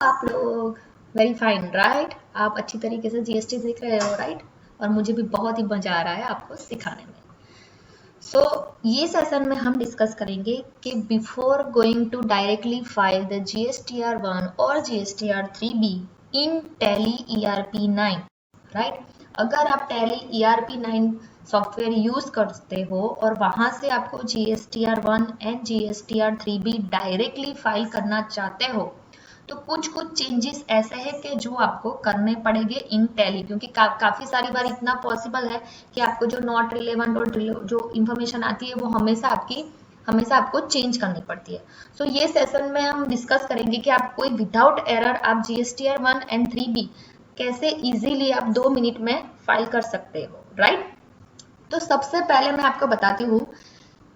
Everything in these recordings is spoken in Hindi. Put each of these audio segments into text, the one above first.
आप लोग वेरी फाइन राइट। आप अच्छी तरीके से जीएसटी सीख रहे हो राइट, और मुझे भी बहुत ही मजा आ रहा है आपको सिखाने में। सो ये सेशन में हम डिस्कस करेंगे कि before going to directly file the GSTR1 और GSTR3B इन टैली ERP9 राइट। अगर आप टैली ERP9 सॉफ्टवेयर यूज करते हो और वहां से आपको GSTR1 and GSTR3B directly file करना चाहते हो तो कुछ कुछ चेंजेस ऐसे हैं कि जो आपको करने पड़ेंगे इन टैली, क्योंकि काफी सारी बार इतना पॉसिबल है कि आपको जो नॉट रिलेवेंट और जो इंफॉर्मेशन आती है वो हमेशा आपको चेंज करनी पड़ती है। सो ये सेशन में हम डिस्कस करेंगे कि आप कोई विदाउट एरर आप GSTR1 एंड 3B कैसे इजीली आप 2 मिनट में फाइल कर सकते हो राइट। तो सबसे पहले मैं आपको बताती हूँ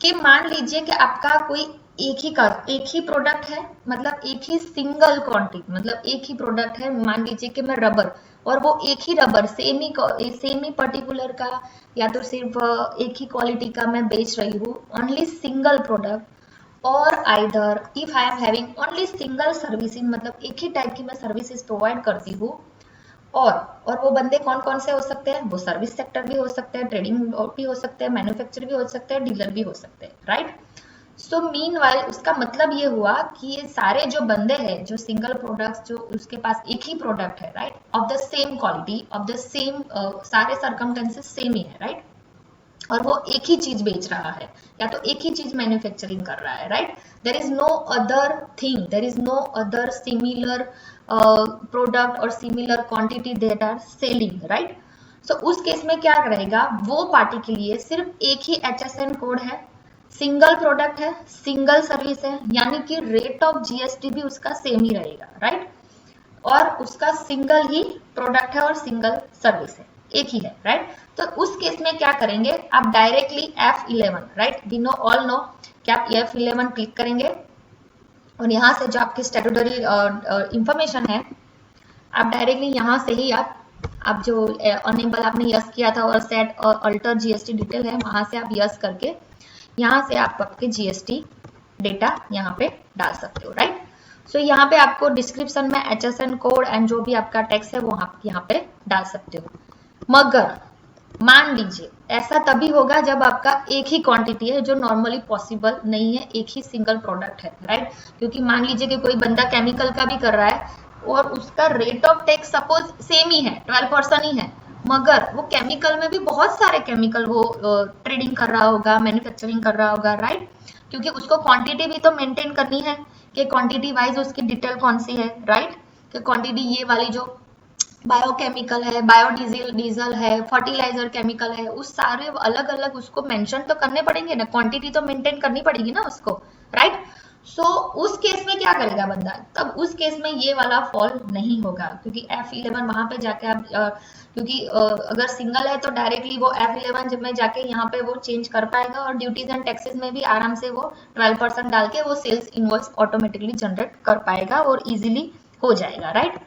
कि मान लीजिए कि आपका कोई एक ही प्रोडक्ट है, मतलब एक ही सिंगल क्वांटिटी, मतलब एक ही प्रोडक्ट है। मान लीजिए कि मैं रबर, और वो एक ही रबर सेम ही पर्टिकुलर का या तो सिर्फ एक ही क्वालिटी का मैं बेच रही हूँ, ओनली सिंगल प्रोडक्ट। और either if I am having only single servicing, मतलब एक ही टाइप की मैं सर्विसेज प्रोवाइड करती हूँ। और वो बंदे कौन कौन से हो सकते हैं? वो सर्विस सेक्टर भी हो सकते हैं, ट्रेडिंग भी हो सकते हैं, मैन्युफैक्चर भी हो सकते हैं, डीलर भी हो सकते हैं राइट। सो मीनवाइल उसका मतलब ये हुआ कि ये सारे जो बंदे हैं जो सिंगल प्रोडक्ट्स, जो उसके पास एक ही प्रोडक्ट है right, of the same quality, of the same सारे सर्कमस्टेंसेस सेम ही है राइट, और वो एक ही चीज बेच रहा है या तो एक ही चीज मैन्युफैक्चरिंग कर रहा है right. There is no other thing, there is no other similar product और similar quantity that are selling right. So उस केस में क्या रहेगा, वो पार्टी के लिए सिर्फ एक ही HSN कोड है, सिंगल प्रोडक्ट है, सिंगल सर्विस है, यानी कि रेट ऑफ जीएसटी भी उसका सेम ही रहेगा राइट, और उसका सिंगल ही प्रोडक्ट है और सिंगल सर्विस है, एक ही है राइट। तो उस केस में क्या करेंगे, आप directly F11 right, we know all know कि आप F11 क्लिक करेंगे और यहाँ से जो आपकी स्टैट्यूटरी इंफॉर्मेशन है आप डायरेक्टली यहाँ से ही आप जो अनेबल आपने यस किया था और सेट और अल्टर जीएसटी डिटेल है, वहां से आप यस करके यहाँ से आप आपके जीएसटी डेटा यहाँ पे डाल सकते हो राइट। सो यहाँ पे आपको डिस्क्रिप्शन में HSN कोड एंड जो भी आपका टैक्स है वो आप यहाँ पे डाल सकते हो। मगर मान लीजिए ऐसा तभी होगा जब आपका एक ही क्वांटिटी है, जो नॉर्मली पॉसिबल नहीं है, एक ही सिंगल प्रोडक्ट है राइट। क्योंकि मान लीजिए कि कोई बंदा केमिकल का भी कर रहा है और उसका rate of tax suppose same ही है, 12% ही है, मगर वो केमिकल में भी बहुत सारे केमिकल वो ट्रेडिंग कर रहा होगा, मैन्युफैक्चरिंग कर रहा होगा राइट, क्योंकि उसको क्वांटिटी भी तो मेंटेन करनी है कि क्वांटिटी वाइज उसकी डिटेल कौन सी है राइट, कि क्वांटिटी ये वाली जो बायोकेमिकल है, बायोडीजल डीजल है, फर्टिलाइजर केमिकल है, उस सारे अलग अलग उसको मेंशन तो करने पड़ेंगे ना, क्वांटिटी तो मेंटेन करनी पड़ेगी ना उसको राइट। सो उस केस में क्या करेगा बंदा, तब उस केस में ये वाला फॉल नहीं होगा, क्योंकि F11 वहां पे जाके आप क्योंकि अगर सिंगल है तो डायरेक्टली वो F11 में जाके यहाँ पे वो चेंज कर पाएगा, और ड्यूटीज एंड टैक्सेस में भी आराम से वो 12% डाल के वो सेल्स इनवॉइस ऑटोमेटिकली जनरेट कर पाएगा और इजिली हो जाएगा राइट।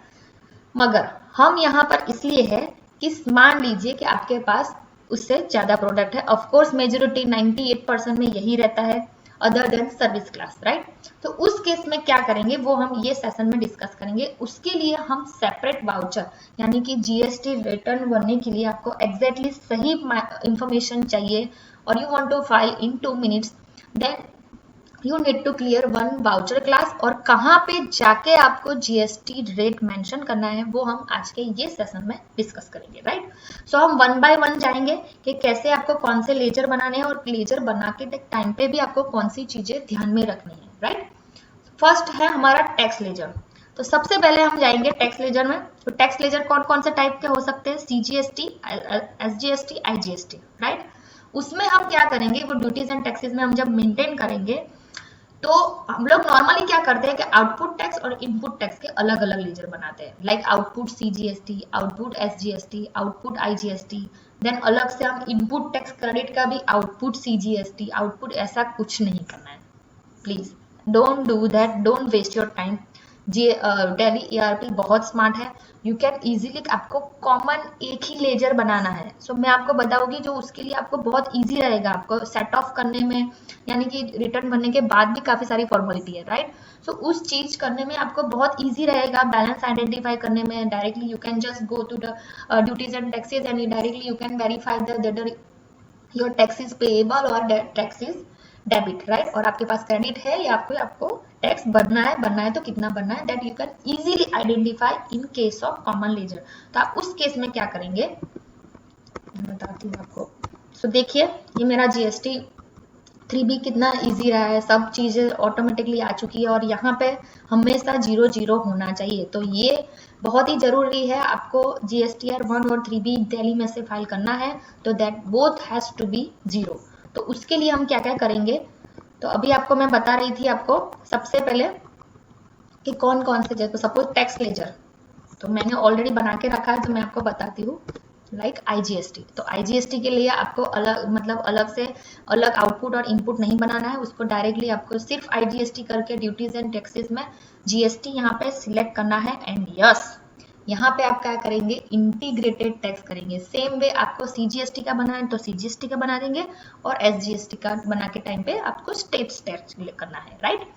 मगर हम यहाँ पर इसलिए है कि मान लीजिए कि आपके पास उससे ज्यादा प्रोडक्ट है, ऑफ कोर्स मेजोरिटी 98% में यही रहता है, other than service class right. तो उस केस में क्या करेंगे वो हम ये सेशन में डिस्कस करेंगे। उसके लिए हम सेपरेट वाउचर, यानी कि जीएसटी रिटर्न बनने के लिए आपको एग्जैक्टली सही इंफॉर्मेशन चाहिए और you want to file in 2 minutes, then you need to clear one voucher class. और कहाँ पे जाके आपको जीएसटी रेट मेंशन करना है वो हम आज के ये सेशन में डिस्कस करेंगे राइट। सो हम वन बाय वन जाएंगे कि कैसे आपको कौन से लेजर बनाने हैं और लेजर बना के टाइम पे भी आपको कौन सी चीजें ध्यान में रखनी है राइट। फर्स्ट है हमारा टैक्स लेजर। तो सबसे पहले हम जाएंगे टैक्स लेजर में। तो टैक्स लेजर कौन कौन से टाइप के हो सकते हैं, CGST, SGST, IGST राइट। उसमें हम क्या करेंगे, वो ड्यूटीज एंड टैक्सेस में हम जब मेंटेन करेंगे तो हम लोग नॉर्मली क्या करते हैं कि आउटपुट टैक्स और इनपुट टैक्स के अलग अलग लेजर बनाते हैं, like output CGST, output SGST, output IGST, then अलग से हम इनपुट टैक्स क्रेडिट का भी आउटपुट CGST, आउटपुट, ऐसा कुछ नहीं करना है। Please don't do that, don't waste your time. Tally ERP बहुत स्मार्ट है। यू कैन इजीली, आपको कॉमन एक ही लेजर बनाना है। मैं आपको बताऊंगी जो उसके लिए आपको बहुत इजी रहेगा, आपको सेट ऑफ करने में, यानी कि रिटर्न भरने के बाद भी काफी सारी फॉर्मेलिटी है, राइट। उस चीज करने में आपको बहुत इजी रहेगा, बैलेंस आइडेंटिफाई करने में। Directly you can just go to the duties and taxes and directly you can verify that your tax is payable और टैक्स इज डेबिट, राइट। और आपके पास क्रेडिट है या आपको टैक्स भरना है तो कितना भरना है, that you can easily identify in case of common ledger. तो आप उस केस में क्या करेंगे मैं बताती हूँ आपको। देखिए ये मेरा GST 3B कितना इजी रहा है, सब चीजें ऑटोमेटिकली आ चुकी है और यहाँ पे हमेशा 0 होना चाहिए। तो ये बहुत ही जरूरी है, आपको GSTR 1 और 3B दिल्ली में से फाइल करना है, तो that both has to be 0। तो उसके लिए हम क्या क्या करेंगे, तो अभी आपको मैं बता रही थी आपको सबसे पहले कि कौन कौन से, जैसे सपोज टैक्स लेजर तो मैंने ऑलरेडी बना के रखा है, तो मैं आपको बताती हूँ। लाइक IGST, तो IGST के लिए आपको अलग, मतलब अलग से अलग आउटपुट और इनपुट नहीं बनाना है, उसको डायरेक्टली आपको सिर्फ IGST करके ड्यूटीज एंड टैक्सेस में GST यहाँ पे सिलेक्ट करना है। एंड यस, यहाँ पे आप क्या करेंगे, इंटीग्रेटेड टैक्स करेंगे। सेम वे आपको CGST का बनाना है तो CGST का बना देंगे, और SGST का बना के टाइम पे आपको स्टेट टैक्स करना है, राइट।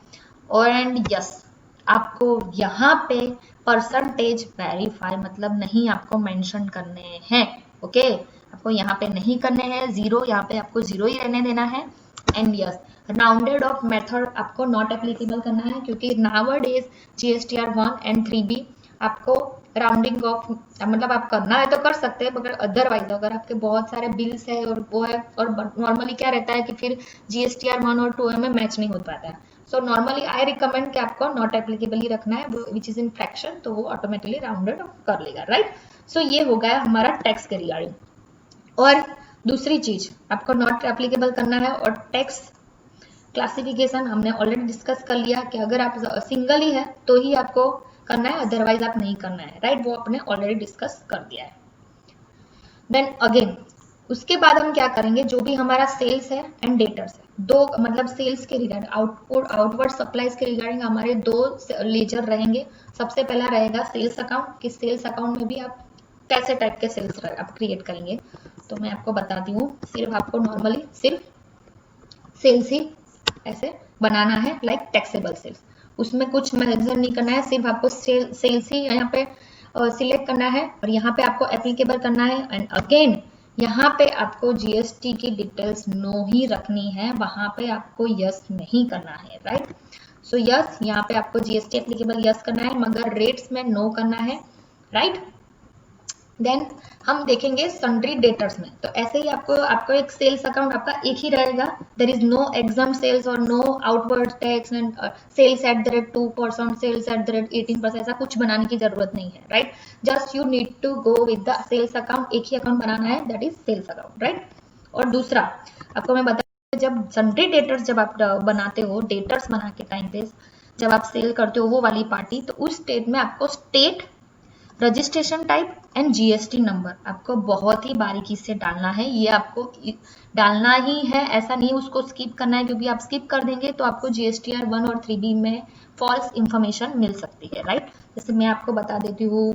और एंड यस, आपको यहाँ पे परसेंटेज वेरीफाई मतलब नहीं आपको मेंशन करने हैं, ओके। आपको यहाँ पे नहीं करने हैं 0, यहाँ पे आपको 0 ही रहने देना है। And yes, rounded off method आपको नॉट एप्लीकेबल करना है, क्योंकि नाउअडेज GSTR 1 एंड 3B आपको राउंडिंग ऑफ, मतलब आप करना है तो कर सकते हैं, मगर अदरवाइज अगर आपके बहुत सारे बिल्स है और वो है, और नॉर्मली क्या रहता है कि फिर GSTR 1 और 2 में मैच नहीं हो पाता है। सो नॉर्मली आई रिकमेंड कि आपको नॉट एप्लीकेबल ही रखना है, विच इज इन फ्रैक्शन, तो वो ऑटोमेटिकली राउंडेड कर लेगा, राइट। ये हो गया हमारा टैक्स के रिगार्डिंग। और दूसरी चीज आपको नॉट एप्लीकेबल करना है, और टैक्स क्लासिफिकेशन हमने ऑलरेडी डिस्कस कर लिया कि अगर आप सिंगल ही है तो ही आपको करना है, अदरवाइज आप नहीं करना है, राइट। वो आपने ऑलरेडी डिस्कस कर दिया है। देन अगेन उसके बाद हम क्या करेंगे, जो भी हमारा सेल्स है एंड डेटर्स है, दो मतलब सेल्स के रिगार्डिंग, आउटवर्ड सप्लाईज के रिगार्डिंग हमारे 2 लेजर रहेंगे। सबसे पहला रहेगा सेल्स अकाउंट, कि सेल्स अकाउंट में भी आप कैसे टाइप के सेल्स आप क्रिएट करेंगे, तो मैं आपको बताती हूँ। सिर्फ आपको नॉर्मली सिर्फ सेल्स ही ऐसे बनाना है, लाइक टैक्सेबल सेल्स, उसमें कुछ मेंशन नहीं करना है, सिर्फ आपको सेल्स ही यहाँ पे सिलेक्ट करना है, और यहाँ पे आपको एप्लीकेबल करना है। एंड अगेन यहाँ पे आपको GST की डिटेल्स नो ही रखनी है, वहां पे आपको यस नहीं करना है, राइट। यस, यहाँ पे आपको GST एप्लीकेबल यस करना है, मगर रेट्स में नो करना है, राइट। देन हम देखेंगे सन्ड्री डेटर्स में, तो ऐसे ही आपको एक सेल्स अकाउंट आपका एक ही रहेगा। There is no exempt sales और no outward tax and sales at the rate 2%, sales at the rate 18%, ऐसा कुछ बनाने की जरूरत नहीं है, right. Just you need to go with the sales account, एक ही अकाउंट बनाना है, that is sales account, right. और दूसरा आपको मैं बता, जब सन्ड्री डेटर्स जब आप बनाते हो, डेटर्स बना के टाइम पे जब आप सेल करते हो वो वाली पार्टी, तो उस स्टेट में आपको state, registration type and GST number आपको बहुत ही बारीकी से डालना है। ये आपको डालना ही है, ऐसा नहीं उसको स्किप करना है, क्योंकि आप स्किप कर देंगे तो आपको GSTR 1 और 3B में फॉल्स इंफॉर्मेशन मिल सकती है, राइट। जैसे मैं आपको बता देती हूँ,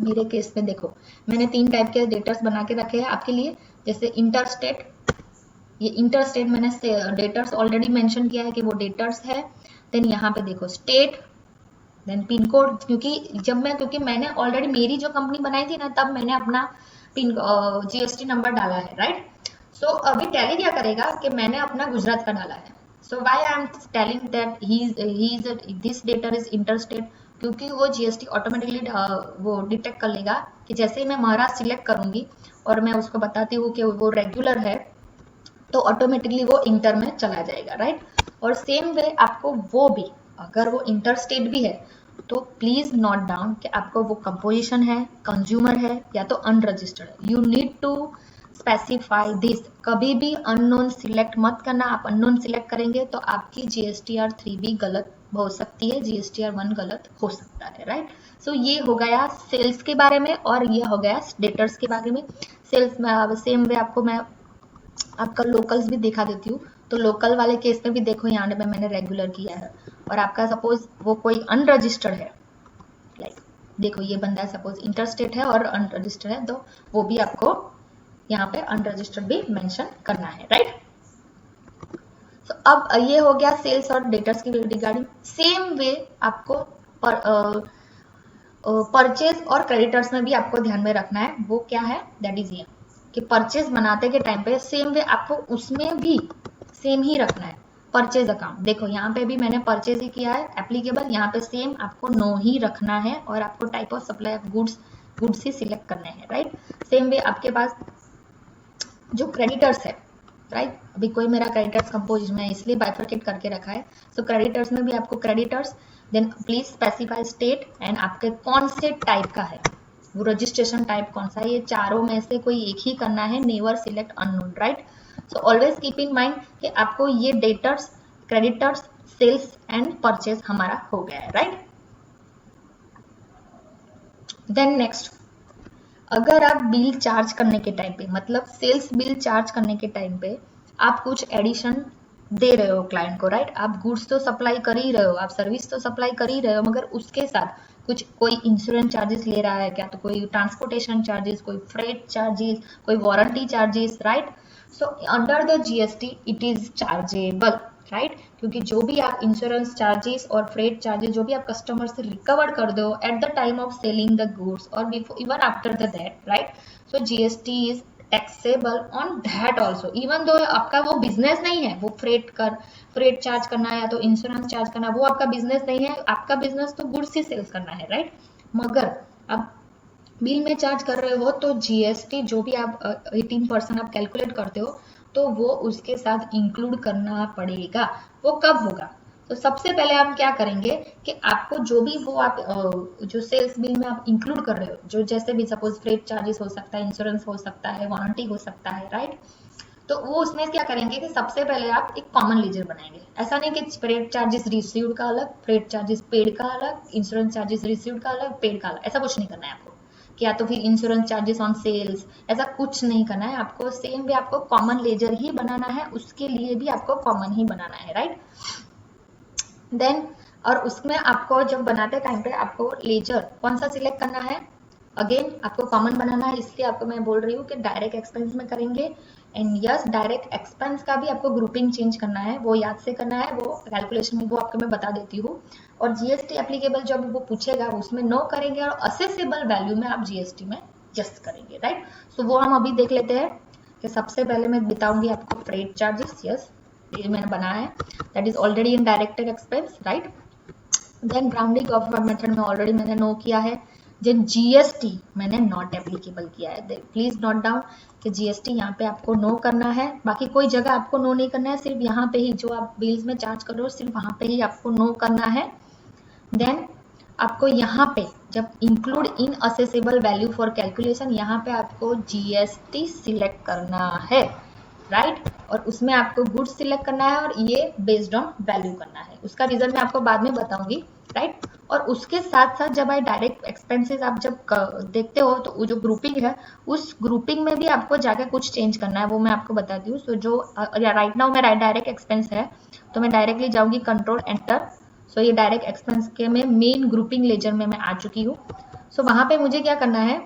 मेरे केस में देखो मैंने 3 टाइप के डेटर्स बना के रखे हैं आपके लिए। जैसे इंटरस्टेट, ये इंटरस्टेट मैंने डेटर्स ऑलरेडी मेंशन किया है कि वो डेटर्स है। देन यहाँ पे देखो स्टेट, देन पिन कोड, क्योंकि मैंने ऑलरेडी मेरी जो कंपनी बनाई थी ना, तब मैंने अपना GST नंबर डाला है, राइट। अभी टैली क्या करेगा कि मैंने अपना गुजरात का डाला है, why I am telling that this data is interstate, क्योंकि वो GST ऑटोमेटिकली वो डिटेक्ट कर लेगा कि जैसे ही मैं महाराष्ट्र सिलेक्ट करूंगी और मैं उसको बताती हूँ कि वो रेगुलर है, तो ऑटोमेटिकली वो इंटर में चला जाएगा, राइट। और सेम वे आपको वो भी, अगर वो इंटरस्टेट भी है तो प्लीज नोट डाउन कि आपको वो कंपोजिशन है, कंज्यूमर है या तो अनरजिस्टर्ड है। You need to specify this, कभी भी अननोन सिलेक्ट मत करना। आप अननोन सिलेक्ट करेंगे तो आपकी GSTR 3B गलत हो सकती है, GSTR 1 गलत हो सकता है, राइट। ये हो गया सेल्स के बारे में, और ये हो गया डेटर्स के बारे में। सेल्स में सेम वे आपको मैं आपका लोकल्स भी दिखा देती हूँ। तो लोकल वाले केस में भी देखो यहाँ पे मैंने रेगुलर किया है, और आपका सपोज वो कोई अनरजिस्टर्ड है, लाइक देखो ये बंदा सपोज इंटरस्टेट है और अनरजिस्टर्ड है, तो वो भी आपको यहाँ पे अनरजिस्टर्ड भी मेंशन करना है, राइट। तो अब ये हो गया सेल्स और डेटर्स की रिगार्डिंग। सेम वे आपको परचेज और क्रेडिटर्स में भी आपको ध्यान में रखना है। वो क्या है, दैट इज ये कि परचेज बनाते के टाइम पे सेम वे आपको उसमें भी सेम ही रखना है। परचेज अकाउंट देखो यहाँ पे भी मैंने परचेज ही किया है एप्लीकेबल, यहाँ पे सेम आपको नो ही रखना है, और आपको type of supply of goods he select करने हैं, राइट। सेम वे आपके पास जो क्रेडिटर्स है, राइट, अभी कोई मेरा क्रेडिटर्स कंपोज में इसलिए बाइफरकेट करके रखा है। सो क्रेडिटर्स में भी आपको creditors, then please specify state and आपके कौन से टाइप का है, वो रजिस्ट्रेशन टाइप कौन सा है, ये चारों में से कोई एक ही करना है, never select unknown, right. So always keep in mind कि आपको ये debtors, creditors, sales and purchase हमारा हो गया है, राइट। देन नेक्स्ट, अगर आप बिल चार्ज करने के टाइम पे, मतलब सेल्स बिल चार्ज करने के टाइम पे आप कुछ एडिशन दे रहे हो क्लाइंट को, राइट, आप गुड्स तो सप्लाई कर ही रहे हो, आप सर्विस तो सप्लाई कर ही रहे हो, मगर उसके साथ कुछ कोई इंश्योरेंस चार्जेस ले रहा है क्या, तो कोई ट्रांसपोर्टेशन चार्जेस, कोई फ्रेट चार्जेस, कोई warranty charges, right. So under the GST it is chargeable, right, क्योंकि जो भी आप इंश्योरेंस चार्जेस और फ्रेट चार्जेस जो भी आप कस्टमर से रिकवर कर दो at the time of selling the goods और before even after the that, right, so GST is taxable on that also, even though आपका वो बिजनेस नहीं है, वो फ्रेट चार्ज करना है या तो इंश्योरेंस चार्ज करना, वो आपका बिजनेस नहीं है, आपका बिजनेस तो गुड्स ही सेल्स करना है, राइट। मगर आप बिल में चार्ज कर रहे हो तो जीएसटी जो भी आप 18% आप कैलकुलेट करते हो तो वो उसके साथ इंक्लूड करना पड़ेगा। वो कब होगा, तो सबसे पहले आप क्या करेंगे कि आपको जो भी वो आप जो सेल्स बिल में आप इंक्लूड कर रहे हो, जो जैसे भी सपोज फ्रेट चार्जेस हो सकता है, इंश्योरेंस हो सकता है, वारंटी हो सकता है, राइट, तो वो उसमें क्या करेंगे कि सबसे पहले आप एक कॉमन लेजर बनाएंगे। ऐसा नहीं कि फ्रेट चार्जेस रिसीव्ड का अलग, फ्रेट चार्जेस पेड का अलग, इंश्योरेंस चार्जेस रिसीव्ड का अलग, पेड का अलग, ऐसा कुछ नहीं करना है आपको, या तो फिर इंश्योरेंस चार्जेस ऑन सेल्स, ऐसा कुछ नहीं करना है आपको। सेम भी आपको कॉमन लेजर ही बनाना है, उसके लिए भी आपको कॉमन ही बनाना है, राइट। देन और उसमें आपको जब बनाते टाइम पे आपको लेजर कौन सा सिलेक्ट करना है, अगेन आपको कॉमन बनाना है, इसलिए आपको मैं बोल रही हूँ कि डायरेक्ट एक्सपेंस में करेंगे। एंड यस, डायरेक्ट एक्सपेंस का भी आपको ग्रुपिंग चेंज करना है, वो याद से करना है, वो कैलकुलेशन में वो आपको मैं बता देती हूँ। और जीएसटी एप्लीकेबल जब वो पूछेगा उसमें नो करेंगे, और असेसेबल वैल्यू में आप जीएसटी में यस करेंगे, राइट। सो वो हम अभी देख लेते हैं कि सबसे पहले मैं बताऊंगी आपको फ्रेट चार्जेस, यस ये मैंने बनाया है, that is already in directed expense, right. Then rounding off method में ऑलरेडी मैंने नो किया है। देन जीएसटी मैंने नॉट एप्लीकेबल किया है, प्लीज नोट डाउन कि जीएसटी यहाँ पे आपको नो करना है, बाकी कोई जगह आपको नो नहीं करना है, सिर्फ यहाँ पे ही जो आप बिल्स में चार्ज कर रहे हो सिर्फ वहाँ पे ही आपको नो करना है। देन आपको यहाँ पे जब include in accessible value for calculation, यहाँ पे आपको जीएसटी सिलेक्ट करना है, राइट, और उसमें आपको गुड्स सिलेक्ट करना है और ये बेस्ड ऑन वैल्यू करना है, उसका रीजन मैं आपको बाद में बताऊंगी, राइट। और उसके साथ साथ जब डायरेक्ट एक्सपेंसेस आप जब देखते हो तो जो ग्रुपिंग है उस ग्रुपिंग में भी आपको जाकर कुछ चेंज करना है, वो मैं आपको बताती हूँ। सो जो राइट नाउ मेरा डायरेक्ट एक्सपेंस है तो मैं डायरेक्टली जाऊंगी कंट्रोल एंटर। सो ये डायरेक्ट एक्सपेंस के में मेन ग्रुपिंग लेजर में मैं आ चुकी हूँ। सो वहां पे मुझे क्या करना है,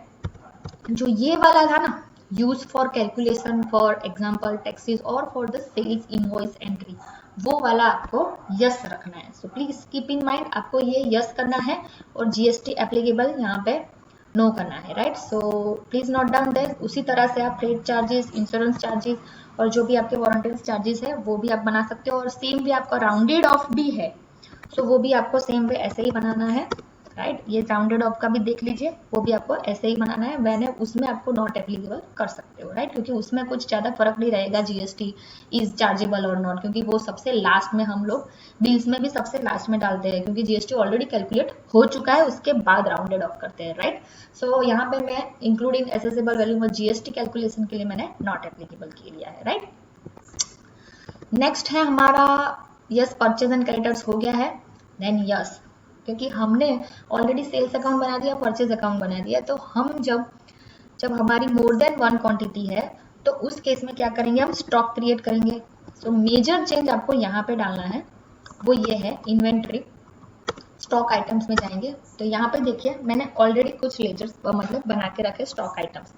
जो ये वाला था ना, use for calculation for example taxes और for the sales invoice entry, वो वाला आपको यस रखना है। So please keep in mind आपको ये यस करना है और जीएसटी एप्लीकेबल यहाँ पे नो करना है, right. So please note down that. उसी तरह से आप फ्रेट चार्जेस, इंश्योरेंस चार्जेस और जो भी आपके वारंटी चार्जेस है वो भी आप बना सकते हो, और सेम भी आपका राउंडेड ऑफ भी है, सो वो भी आपको सेम वे ऐसे ही बनाना है, राइट। ये राउंडेड ऑफ का भी देख लीजिए, वो भी आपको ऐसे ही बनाना है, मैंने उसमें आपको नॉट एप्लीकेबल कर सकते हो, राइट, क्योंकि उसमें कुछ ज़्यादा फर्क नहीं रहेगा जीएसटी इज चार्जेबल और नॉट, क्योंकि वो सबसे लास्ट में हम लोग बिल्स में भी सबसे लास्ट में डालते हैं, क्योंकि जीएसटी ऑलरेडी कैलकुलेट हो चुका है, उसके बाद राउंडेड ऑफ करते हैं, राइट। सो यहाँ पे मैं इंक्लूडिंग एसेसेबल वैल्यू में जीएसटी कैलकुलेशन के लिए मैंने नॉट एप्लीकेबल के लिया है, राइट। नेक्स्ट है हमारा यस, परचेज एंड क्रेडिटर्स हो गया है। देन यस, क्योंकि हमने ऑलरेडी सेल्स अकाउंट बना दिया, परचेज अकाउंट बना दिया, तो हम जब हमारी मोर देन वन क्वांटिटी है तो उस केस में क्या करेंगे, हम स्टॉक क्रिएट करेंगे। सो मेजर चेंज आपको यहाँ पे डालना है वो ये है, इन्वेंट्री स्टॉक आइटम्स में जाएंगे तो यहाँ पे देखिए मैंने ऑलरेडी कुछ लेजर्स मतलब बना के रखे स्टॉक आइटम्स।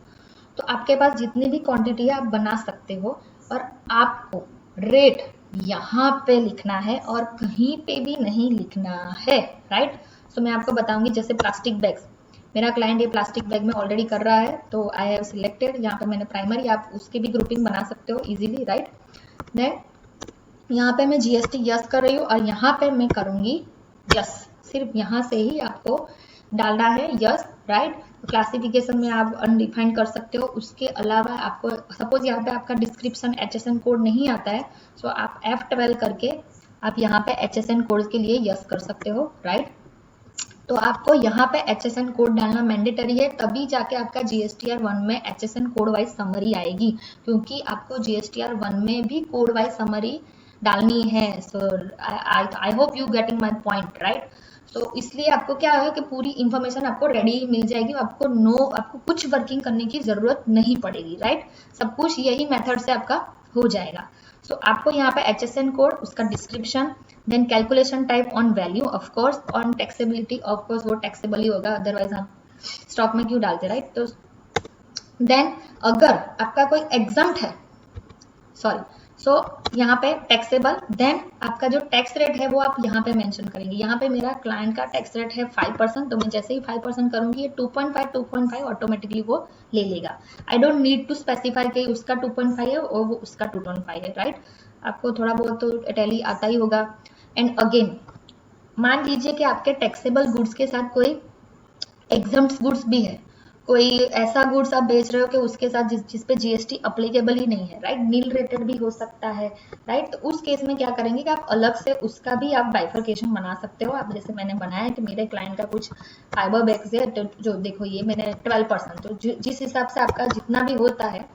तो आपके पास जितनी भी क्वांटिटी है आप बना सकते हो और आपको रेट यहाँ पे लिखना है और कहीं पे भी नहीं लिखना है, राइट। सो मैं आपको बताऊंगी, जैसे प्लास्टिक बैग्स, मेरा क्लाइंट ये प्लास्टिक बैग में ऑलरेडी कर रहा है तो आई हैव सिलेक्टेड, यहाँ पे मैंने प्राइमरी, आप उसकी भी ग्रुपिंग बना सकते हो इजीली, राइट। देन यहाँ पे मैं जीएसटी यस कर रही हूँ और यहाँ पे मैं करूंगी यस, सिर्फ यहाँ से ही आपको डालना है यस, राइट। क्लासिफिकेशन में आप अनडिफाइंड कर सकते हो, उसके अलावा आपको सपोज यहाँ पे आपका डिस्क्रिप्शन HSN कोड नहीं आता है, सो आप F12 करके आप यहाँ पे HSN कोड के लिए यस कर सकते हो, राइट। तो आपको यहाँ पे HSN कोड डालना मैंडेटरी है, तभी जाके आपका GSTR 1 में HSN कोड वाइज समरी आएगी, क्योंकि आपको GSTR 1 में भी कोड वाइज समरी डालनी है। So I hope you getting my point, right. तो इसलिए आपको क्या है कि पूरी इंफॉर्मेशन आपको रेडी मिल जाएगी, आपको कुछ वर्किंग करने की जरूरत नहीं पड़ेगी, राइट। सब कुछ यही मेथड से आपका हो जाएगा। सो आपको यहाँ पे HSN कोड, उसका description, then calculation type on value, of course on taxability, of course वो टैक्सेबल ही होगा, अदरवाइज हम स्टॉक में क्यों डालते, राइट। तो देन अगर आपका कोई एग्जम्प्ट है, सो यहाँ पे टैक्सेबल, देन आपका जो टैक्स रेट है वो आप यहाँ पे मेंशन करेंगे। यहाँ पे मेरा क्लाइंट का टैक्स रेट है 5%, तो मैं जैसे ही 5% करूंगी ये 2.5 ऑटोमेटिकली वो ले लेगा। I don't need to specify कि उसका 2.5 है और वो उसका 2.5 है, राइट। आपको थोड़ा बहुत तो टैली आता ही होगा। एंड अगेन मान लीजिए कि आपके टैक्सेबल गुड्स के साथ कोई एग्जम्प्ट गुड्स भी है, कोई ऐसा गुड्स आप बेच रहे हो कि उसके साथ जिस पे जीएसटी अप्लीकेबल ही नहीं है, राइट, नील रेटेड भी हो सकता है, राइट। तो उस केस में क्या करेंगे कि आप अलग से उसका भी आप बाइफरकेशन बना सकते हो। आप जैसे मैंने बनाया कि मेरे क्लाइंट का कुछ फाइबर बैग्स है, तो जो देखो ये मैंने 12%, तो जिस हिसाब से आपका जितना भी होता है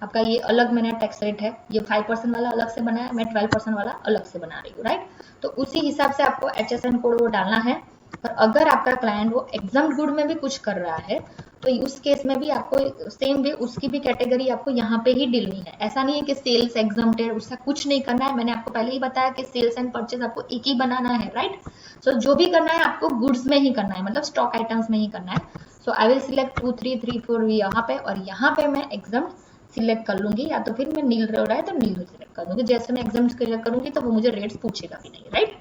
आपका ये अलग मैंने टैक्स रेट है, ये 5% वाला अलग से बनाया, मैं 12% वाला अलग से बना रही हूँ, राइट। तो उसी हिसाब से आपको HSN कोड वो डालना है। और अगर आपका क्लाइंट वो एग्जाम गुड में भी कुछ कर रहा है तो उस केस में भी आपको सेम वे उसकी भी कैटेगरी आपको यहाँ पे ही डालनी है। ऐसा नहीं है कि सेल्स एग्जाम्प्टेड उसका कुछ नहीं करना है, मैंने आपको पहले ही बताया कि सेल्स एंड परचेज आपको एक ही बनाना है, राइट। सो जो भी करना है आपको गुड्स में ही करना है, मतलब स्टॉक आइटम्स में ही करना है। सो आई विल सिलेक्ट 2 3 3 4 यहाँ पे, और यहाँ पे मैं एग्जाम सिलेक्ट कर लूंगी, या तो फिर मैं नील रहा है तो नील सिलेक्ट कर लूंगी। जैसे मैं एग्जाम सिलेक्ट करूंगी तो वो मुझे रेट्स पूछेगा भी नहीं, राइट।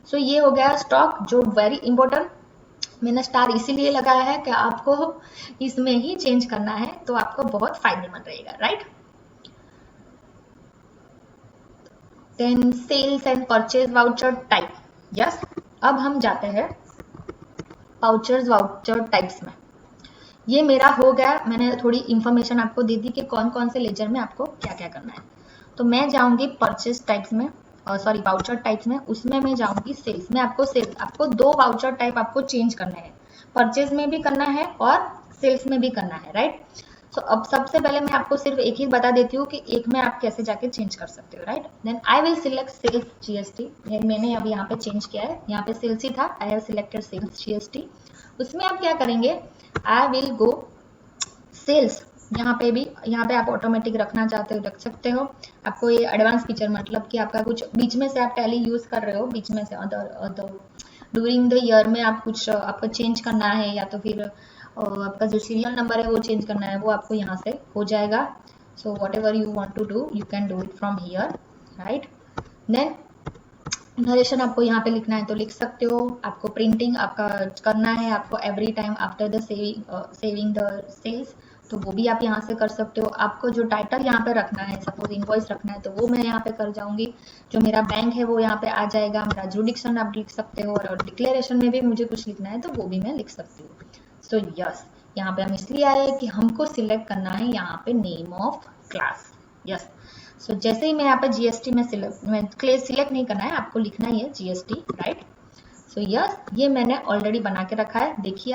सो ये हो गया स्टॉक, जो वेरी इंपॉर्टेंट मैंने स्टार इसीलिए लगाया है कि आपको इसमें ही चेंज करना है, तो आपको बहुत फायदेमंद रहेगा, right. Then sales and purchase voucher type, yes. अब हम जाते हैं वाउचर्स वाउचर टाइप्स में। ये मेरा हो गया, मैंने थोड़ी इंफॉर्मेशन आपको दे दी कि कौन कौन से लेजर में आपको क्या क्या करना है। तो मैं जाऊंगी परचेज टाइप्स में, सॉरी वाउचर टाइप्स में, उसमें मैं जाऊंगी सेल्स में। आपको 2 वाउचर टाइप आपको चेंज करना है, परचेज में भी करना है और सेल्स में भी करना है, राइट। सो अब सबसे पहले मैं आपको सिर्फ एक ही बता देती हूँ कि एक में आप कैसे जाके चेंज कर सकते हो, right. Then I will select sales GST, मैंने अब यहाँ पे चेंज किया है, यहाँ पे सेल्स ही था, I have selected sales GST. उसमें आप क्या करेंगे, आई विल गो सेल्स, यहाँ पे आप ऑटोमेटिक रखना चाहते हो रख सकते हो। आपको ये एडवांस फीचर मतलब कि आपका कुछ बीच में से आप टैली यूज कर रहे हो, बीच में से अदर ड्यूरिंग द ईयर में आप कुछ आपको चेंज करना है, या तो फिर आपका जो सीरियल नंबर है वो चेंज करना है, वो आपको यहाँ से हो जाएगा। So whatever you want to do you can do it from here, right. Then narration आपको यहाँ पे लिखना है तो लिख सकते हो। आपको प्रिंटिंग आपका करना है, आपको every time after the saving the sales, तो वो भी आप यहाँ से कर सकते हो। आपको जो टाइटल यहाँ पे रखना है, सपोज इनवॉइस रखना है, तो वो मैं यहाँ पे कर जाऊंगी। जो मेरा बैंक है वो यहाँ पे आ जाएगा, मेरा जुडिक्शन आप लिख सकते हो, और डिक्लेरेशन में भी मुझे कुछ लिखना है तो वो भी मैं लिख सकती हूँ। सो यस, यहाँ पे हम इसलिए आए कि हमको सिलेक्ट करना है यहाँ पे नेम ऑफ क्लास, यस। सो जैसे ही मैं यहाँ पे जीएसटी में सिलेक्ट नहीं करना है, आपको लिखना ही है जीएसटी, राइट। सो यस, ये मैंने ऑलरेडी बना के रखा है। देखिए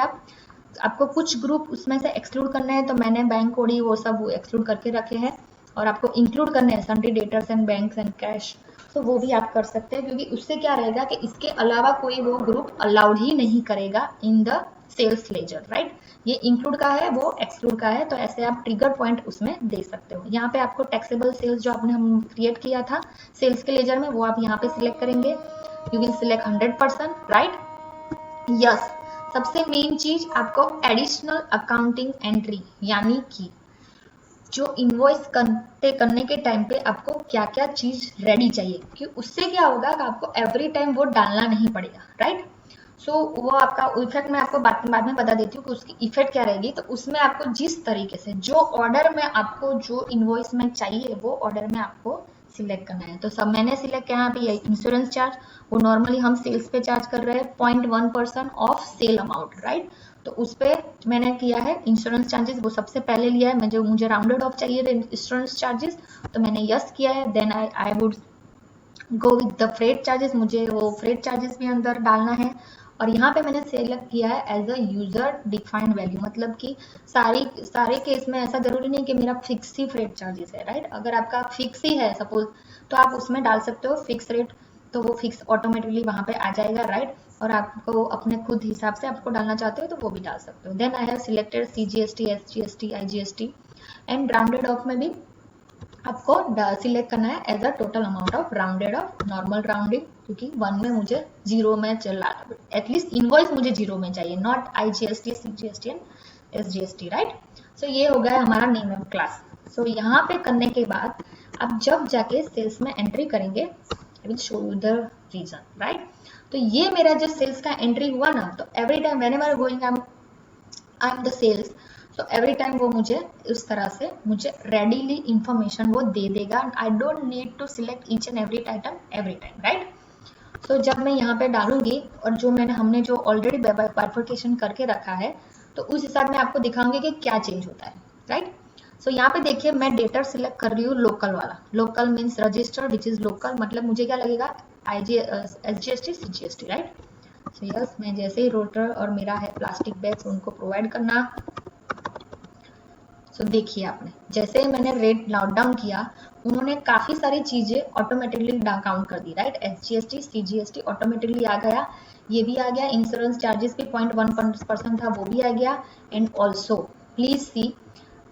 आपको कुछ ग्रुप उसमें से एक्सक्लूड करना है, तो मैंने बैंक कोडी वो सब एक्सक्लूड करके रखे हैं। और आपको इंक्लूड करने हैं sundry debtors and banks and cash, तो वो भी आप कर सकते हैं, क्योंकि उससे क्या रहेगा कि इसके अलावा कोई वो ग्रुप अलाउड ही नहीं करेगा in the sales ledger, right. ये इंक्लूड का है, वो एक्सक्लूड का है, तो ऐसे आप ट्रिगर पॉइंट उसमें दे सकते हो। यहाँ पे आपको टैक्सेबल सेल्स जो आपने हम क्रिएट किया था सेल्स के लेजर में, वो आप यहाँ पे सिलेक्ट करेंगे। You will select 100%, right. Yes, सबसे मेन चीज आपको एडिशनल अकाउंटिंग एंट्री, यानी कि जो इनवॉइस करने के टाइम पे आपको क्या क्या चीज रेडी चाहिए, कि उससे क्या होगा कि आपको एवरी टाइम वो डालना नहीं पड़ेगा, राइट। सो वो आपका इफेक्ट मैं आपको बाद में बता देती हूँ कि उसकी इफेक्ट क्या रहेगी। तो उसमें आपको जिस तरीके से जो ऑर्डर में आपको जो इनवॉइस में चाहिए वो ऑर्डर में आपको सिलेक्ट करना है। तो सब मैंने सिलेक्ट किया यहाँ पे इंश्योरेंस चार्ज, वो नॉर्मली हम सेल्स पे चार्ज कर रहे हैं 0.1% ऑफ सेल अमाउंट, राइट। तो उस पर मैंने किया है इंश्योरेंस चार्जेस, वो सबसे पहले लिया है। मुझे राउंडेड ऑफ चाहिए थे इंश्योरेंस चार्जेस, तो मैंने यस किया है। Then I would go with the freight charges, मुझे वो फ्रेट चार्जेस भी अंदर डालना है। और यहाँ पे मैंने सेलेक्ट किया है as a user defined value, मतलब कि सारे केस में ऐसा जरूरी नहीं कि मेरा फिक्स ही फ्रेट चार्जेस है, राइट। अगर आपका फिक्स ही है सपोज, तो आप उसमें डाल सकते हो फिक्स रेट, तो वो फिक्स ऑटोमेटिकली वहां पे आ जाएगा, राइट। और आपको अपने खुद हिसाब से आपको डालना चाहते हो तो वो भी डाल सकते हो। Then I have selected CGST, SGST, IGST and rounded off में भी आपको सिलेक्ट करना है as a total amount of rounded off normal rounding, क्योंकि 1 में मुझे 0 में चला, एटलीस्ट इनवॉइस मुझे 0 में चाहिए, not IGST, CGST and SGST, right. So ये हो गया हमारा नेम ऑफ क्लास। सो यहाँ पे करने के बाद आप जब जाके सेल्स में एंट्री करेंगे, I will show you the reason, right. तो ये मेरा जो सेल्स का एंट्री हुआ ना, तो every time whenever going I am the sales, तो एवरी टाइम वो मुझे इस तरह से मुझे रेडीली इंफॉर्मेशन वो दे देगा। I don't need to select each and every item every time, right. So जब मैं यहाँ पे डालूंगी और जो हमने जो ऑलरेडी बाइफरकेशन करके रखा है, तो उस हिसाब में आपको दिखाऊंगी कि क्या चेंज होता है, राइट। सो यहाँ पे देखिए मैं डेटर सिलेक्ट कर रही हूँ लोकल वाला। Local means register which is local, मतलब मुझे क्या लगेगा SGST, CGST, right. So yes, मैं जैसे ही रोटर और मेरा है प्लास्टिक बैग्स उनको प्रोवाइड करना। सो देखिए आपने जैसे मैंने रेट नोट डाउन किया, उन्होंने काफी सारी चीजें ऑटोमेटिकली काउंट कर दी, राइट। SGST, CGST ऑटोमेटिकली आ गया, ये भी आ गया, इंश्योरेंस चार्जेस भी 0.1% था वो भी आ गया। एंड ऑल्सो प्लीज सी,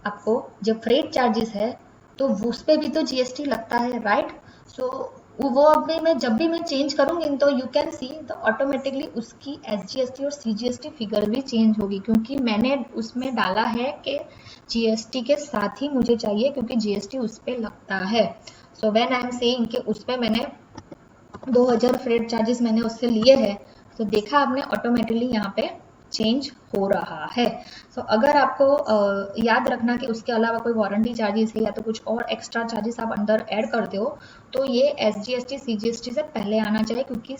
आपको जब फ्रेट चार्जेस है तो उस पर भी तो GST लगता है, राइट। सो वो अभी मैं जब भी मैं चेंज करूंगी तो यू कैन सी तो ऑटोमेटिकली उसकी SGST और CGST फिगर भी चेंज होगी, क्योंकि मैंने उसमें डाला है कि GST के साथ ही मुझे चाहिए, क्योंकि GST उस पर लगता है। So when I am saying कि उस पर मैंने 2000 फ्रेट चार्जेस मैंने उससे लिए हैं, तो देखा आपने ऑटोमेटिकली यहाँ पे चेंज हो रहा है। सो अगर आपको याद रखना कि उसके अलावा कोई वारंटी चार्जेस है या तो कुछ और एक्स्ट्रा चार्जेस आप अंदर ऐड करते हो, तो ये SGST, CGST से पहले आना चाहिए, क्योंकि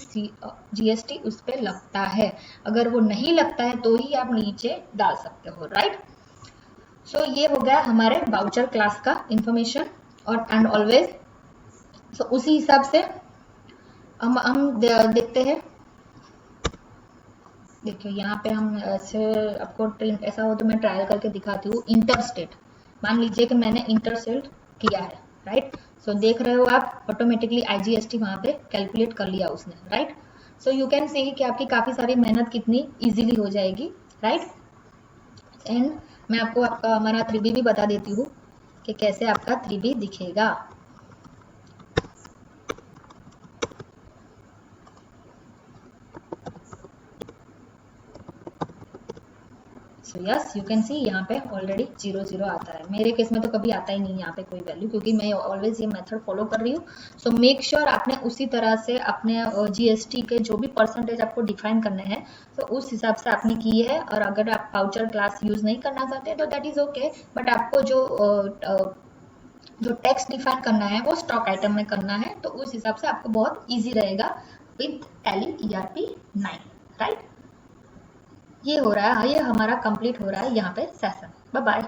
GST उस पर लगता है। अगर वो नहीं लगता है तो ही आप नीचे डाल सकते हो, राइट। सो ये हो गया हमारे वाउचर क्लास का इंफॉर्मेशन और एंड ऑलवेज। सो उसी हिसाब से हम देखते हैं। देखिए यहाँ पे हम ऐसे आपको ऐसा हो तो मैं ट्रायल करके दिखाती हूँ। इंटर स्टेट, मान लीजिए कि मैंने इंटर स्टेट किया है, राइट। सो देख रहे हो आप ऑटोमेटिकली IGST वहाँ पे कैलकुलेट कर लिया उसने, right. So you can see कि आपकी काफ़ी सारी मेहनत कितनी इजीली हो जाएगी, राइट। एंड मैं आपको आपका हमारा 3B भी बता देती हूँ कि कैसे आपका 3B दिखेगा। So yes, you can see यहाँ पे ऑलरेडी 0 आता है। मेरे केस में तो कभी आता ही नहीं यहाँ पे कोई वैल्यू, क्योंकि मैं ऑलवेज ये मेथड फॉलो कर रही हूँ। सो मेक श्योर आपने उसी तरह से अपने GST के जो भी परसेंटेज आपको डिफाइन करने हैं, तो उस हिसाब से आपने की है। और अगर आप वाउचर क्लास यूज नहीं करना चाहते तो दैट इज ओके, बट आपको जो टैक्स डिफाइन करना है वो स्टॉक आइटम में करना है, तो उस हिसाब से आपको बहुत ईजी रहेगा विथ टैली ERP 9, राइट। ये हो रहा है, ये हमारा कंप्लीट हो रहा है यहाँ पे सेशन। Bye bye.